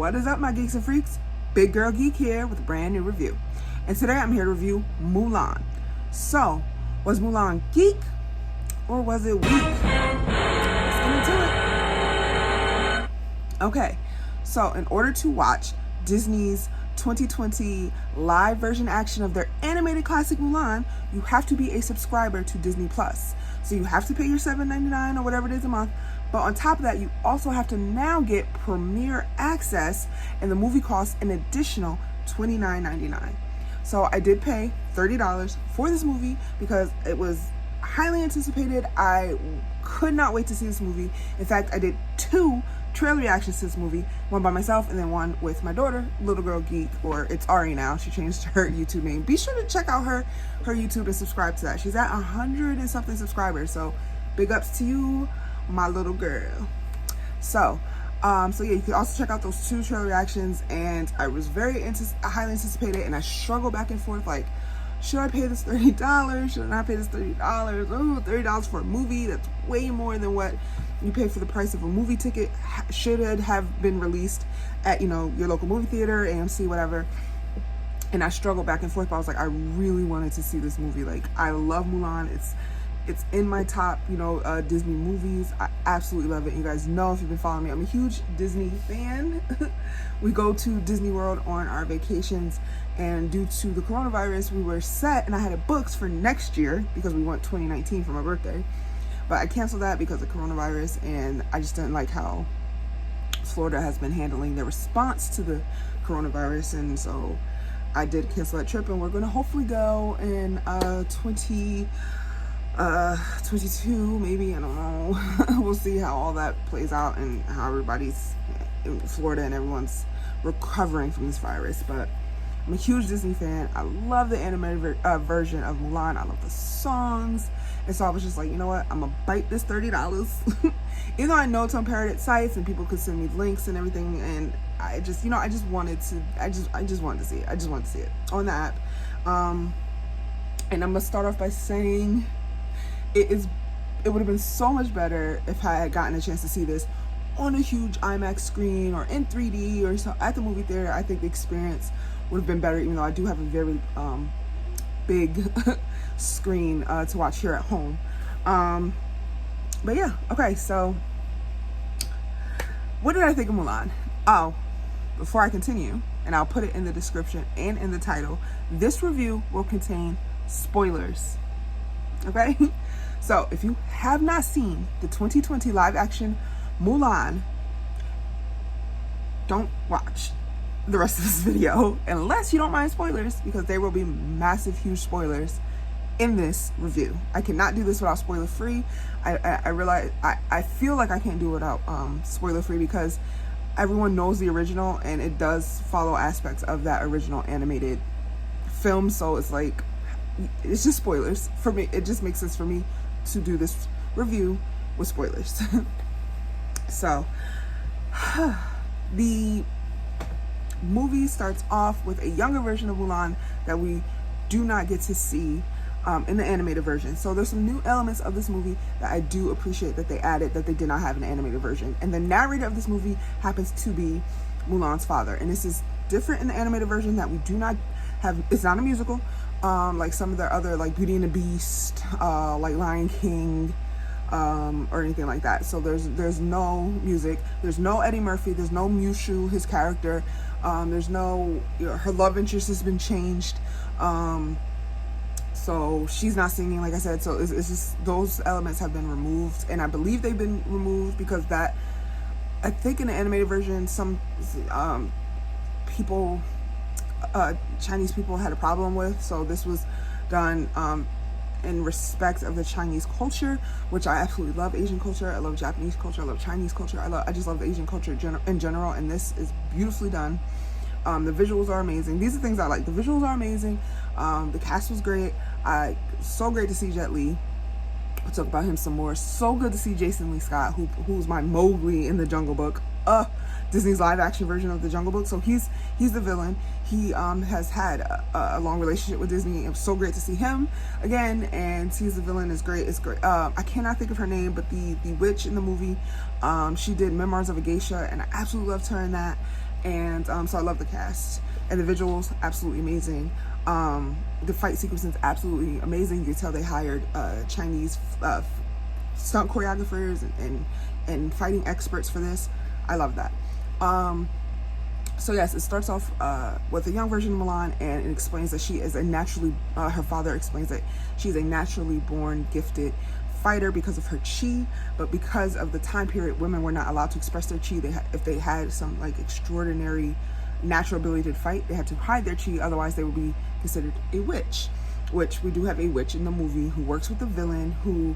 What is up, my geeks and freaks? Big Girl Geek here with a brand new review. And today I'm here to review Mulan. So, was Mulan geek or was it weak? Let's get into it. Okay, so in order to watch Disney's 2020 live version action of their animated classic Mulan, you have to be a subscriber to Disney Plus. So you have to pay your $7.99 or whatever it is a month. But on top of that, you also have to now get premiere access, and the movie costs an additional $29.99. So I did pay $30 for this movie because it was highly anticipated. I could not wait to see this movie. In fact, I did 2 trailer reactions to this movie, one by myself and then one with my daughter, Little Girl Geek, or it's Ari now. She changed her YouTube name. Be sure to check out her YouTube and subscribe to that. She's at 100 and something subscribers, so big ups to you, my little girl. So yeah, you can also check out those 2 trailer reactions, and I was very highly anticipated, and I struggled back and forth, like, should I pay this $30? Should I not pay this $30? Oh, $30 for a movie, that's way more than what you pay for the price of a movie ticket. Should it have been released at, you know, your local movie theater, AMC, whatever. And I struggled back and forth, but I was like, I really wanted to see this movie. Like, I love Mulan. It's in my top, you know, Disney movies. I absolutely love it. You guys know, if you've been following me, I'm a huge Disney fan. We go to Disney World on our vacations, and due to the coronavirus, we were set, and I had it booked for next year because we went 2019 for my birthday. But I canceled that because of coronavirus, and I just didn't like how Florida has been handling their response to the coronavirus, and so I did cancel that trip, and we're going to hopefully go in 2022, maybe, I don't know. We'll see how all that plays out and how everybody's in Florida and everyone's recovering from this virus. But I'm a huge Disney fan. I love the animated version of Mulan. I love the songs. And so I was just like, you know what? I'm gonna bite this $30. Even though I know it's on pirated sites and people could send me links and everything, and I just, you know, I just wanted to see it. I just wanted to see it on the app. And I'm gonna start off by saying it would have been so much better if I had gotten a chance to see this on a huge IMAX screen or in 3D or so at the movie theater. I think the experience would have been better, even though I do have a very big screen to watch here at home. But yeah, okay, so what did I think of Mulan? Oh, before I continue, and I'll put it in the description and in the title, this review will contain spoilers, okay? So if you have not seen the 2020 live action Mulan, don't watch the rest of this video unless you don't mind spoilers, because there will be massive, huge spoilers in this review. I cannot do this without spoiler free. I realize I feel like I can't do it without spoiler free, because everyone knows the original and it does follow aspects of that original animated film. So it's like, it's just spoilers for me. It just makes sense for me to do this review with spoilers. So the movie starts off with a younger version of Mulan that we do not get to see in the animated version. So there's some new elements of this movie that I do appreciate that they added that they did not have in the animated version. And the narrator of this movie happens to be Mulan's father. And this is different in the animated version, that we do not have. It's not a musical like some of the other, like Beauty and the Beast, like Lion King, or anything like that. So there's no music, there's no Eddie Murphy, there's no Mushu, his character, there's no, you know, her love interest has been changed, so she's not singing, like I said. So it's just, those elements have been removed, and I believe they've been removed because that, I think in the animated version, some people, Chinese people had a problem with. So this was done in respect of the Chinese culture, which I absolutely love. Asian culture, I love Japanese culture, I love Chinese culture, I just love the Asian culture in general, and this is beautifully done. The visuals are amazing. These are things I like. The visuals are amazing. The cast was great. So great to see Jet Li. We'll talk about him some more. So good to see Jason Lee Scott, who's my Mowgli in the Jungle Book. Disney's live action version of the Jungle Book. So he's the villain. He has had a long relationship with Disney. It was so great to see him again, and he's the villain. Is great. It's great. I cannot think of her name, but the witch in the movie, she did Memoirs of a Geisha, and I absolutely loved her in that. And so I love the cast. And the visuals, absolutely amazing. The fight sequences, absolutely amazing. You can tell they hired Chinese stunt choreographers and fighting experts for this. I love that. So yes, it starts off with a young version of Mulan, and it explains that she is a naturally, her father explains that she's a naturally born gifted fighter because of her chi, but because of the time period, women were not allowed to express their chi. If they had some like extraordinary natural ability to fight, they had to hide their chi, otherwise they would be considered a witch. Which we do have a witch in the movie who works with the villain, who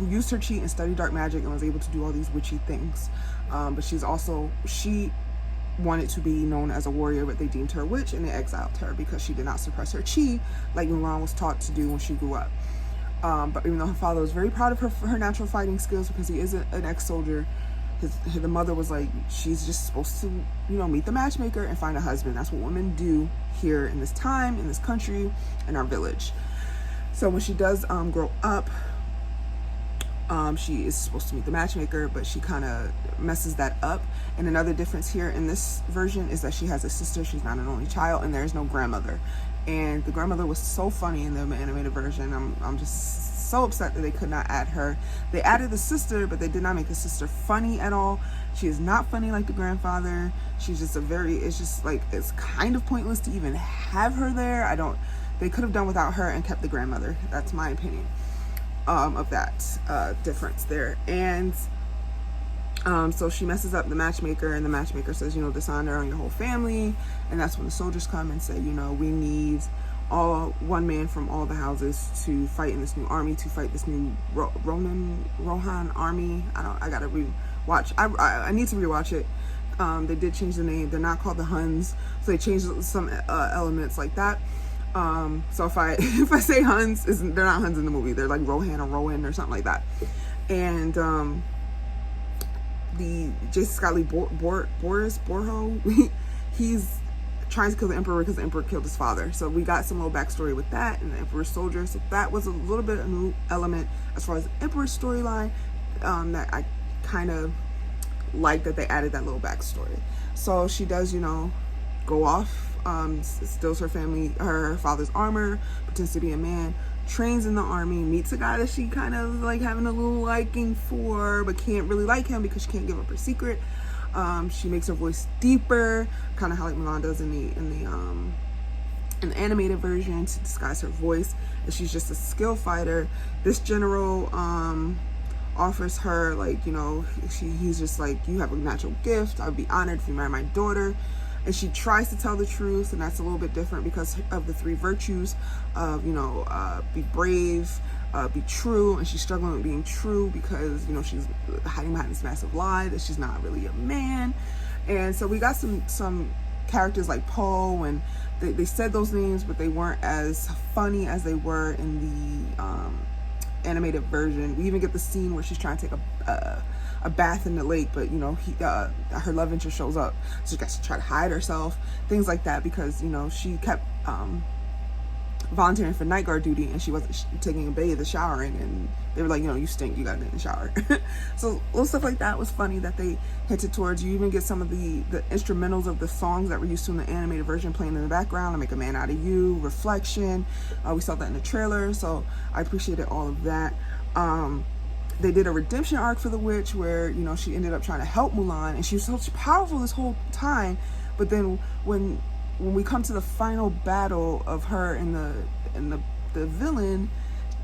used her chi and studied dark magic and was able to do all these witchy things. But she wanted to be known as a warrior, but they deemed her a witch and they exiled her because she did not suppress her chi like Mulan was taught to do when she grew up. But even though her father was very proud of her for her natural fighting skills, because he is an ex-soldier, the mother was like, she's just supposed to, meet the matchmaker and find a husband. That's what women do here in this time, in this country, in our village. So when she does grow up, she is supposed to meet the matchmaker, but she kind of messes that up. And another difference here in this version is that she has a sister. She's not an only child, and there's no grandmother. And the grandmother was so funny in the animated version. I'm just so upset that they could not add her. They added the sister, but they did not make the sister funny at all. She is not funny like the grandfather. She's just it's kind of pointless to even have her there. They could have done without her and kept the grandmother. That's my opinion of that difference there. And so she messes up the matchmaker, and the matchmaker says, dishonor on your whole family. And that's when the soldiers come and say, we need one man from all the houses to fight in this new army, to fight this new Rohan army. I gotta rewatch. I need to rewatch it. They did change the name. They're not called the Huns, so they changed some elements like that. So if I say Huns, they're not Huns in the movie. They're like Rohan or Rowan or something like that. And the Jason Scott Lee Boris Borho, he's trying to kill the emperor because the emperor killed his father. So we got some little backstory with that and the emperor's soldier. So that was a little bit of a new element as far as the emperor's storyline, that I kind of like that they added that little backstory. So she does, go off, steals her father's armor, pretends to be a man, trains in the army, meets a guy that she kind of like having a little liking for, but can't really like him because she can't give up her secret. She makes her voice deeper, kind of how like Mulan does in the animated version, to disguise her voice. And she's just a skill fighter. This general offers her he's just like, you have a natural gift. I would be honored if you marry my daughter. And she tries to tell the truth, and that's a little bit different because of the three virtues of, be brave, be true. And she's struggling with being true because, she's hiding behind this massive lie that she's not really a man. And so we got some characters like Poe, and they said those names, but they weren't as funny as they were in the animated version. We even get the scene where she's trying to take a bath in the lake, but her love interest shows up, so she has to try to hide herself, things like that, because she kept volunteering for night guard duty, and she wasn't taking a bathe or showering, and they were like, you stink, you gotta get in the shower. So little stuff like that was funny that they hinted towards. You even get some of the instrumentals of the songs that we're used to in the animated version playing in the background. I Make a Man Out of You, Reflection. We saw that in the trailer, so I appreciated all of that. They did a redemption arc for the witch where, she ended up trying to help Mulan, and she was so powerful this whole time. But then when we come to the final battle of her and the villain,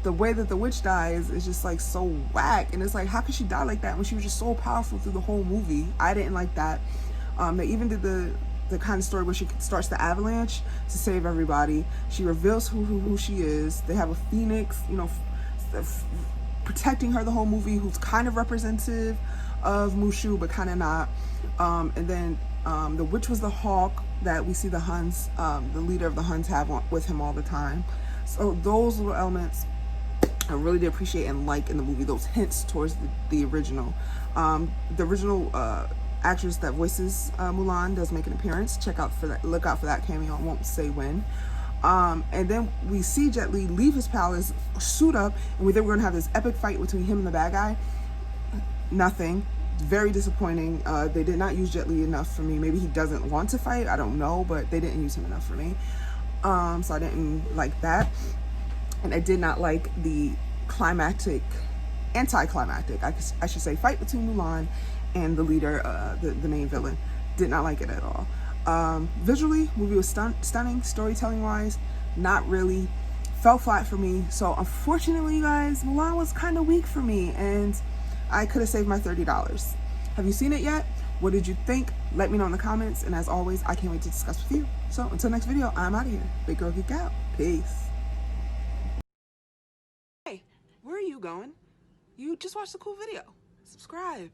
the way that the witch dies is just like so whack. And it's like, how could she die like that when she was just so powerful through the whole movie? I didn't like that. They even did the kind of story where she starts the avalanche to save everybody. She reveals who she is. They have a phoenix, protecting her the whole movie, who's kind of representative of Mushu, but kind of not. And then the witch was the hawk that we see the Huns, the leader of the Huns, have with him all the time. So those little elements I really did appreciate and like in the movie, those hints towards the original. The original actress that voices Mulan does make an appearance. Look out for that cameo. I won't say when. And then we see Jet Li leave his palace, suit up, and we think we're gonna have this epic fight between him and the bad guy. Nothing. Very disappointing. They did not use Jet Li enough for me. Maybe he doesn't want to fight, I don't know, but they didn't use him enough for me. So I didn't like that. And I did not like the anticlimactic, I should say, fight between Mulan and the leader, the main villain. Did not like it at all. Visually, movie was stunning. Storytelling wise, not really. Fell flat for me. So unfortunately, you guys, Mulan was kind of weak for me, and I could have saved my $30. Have you seen it yet? What did you think? Let me know in the comments. And as always, I can't wait to discuss with you. So until next video, I'm out of here. Big Girl Geek out. Peace. Hey, where are you going? You just watched a cool video. Subscribe.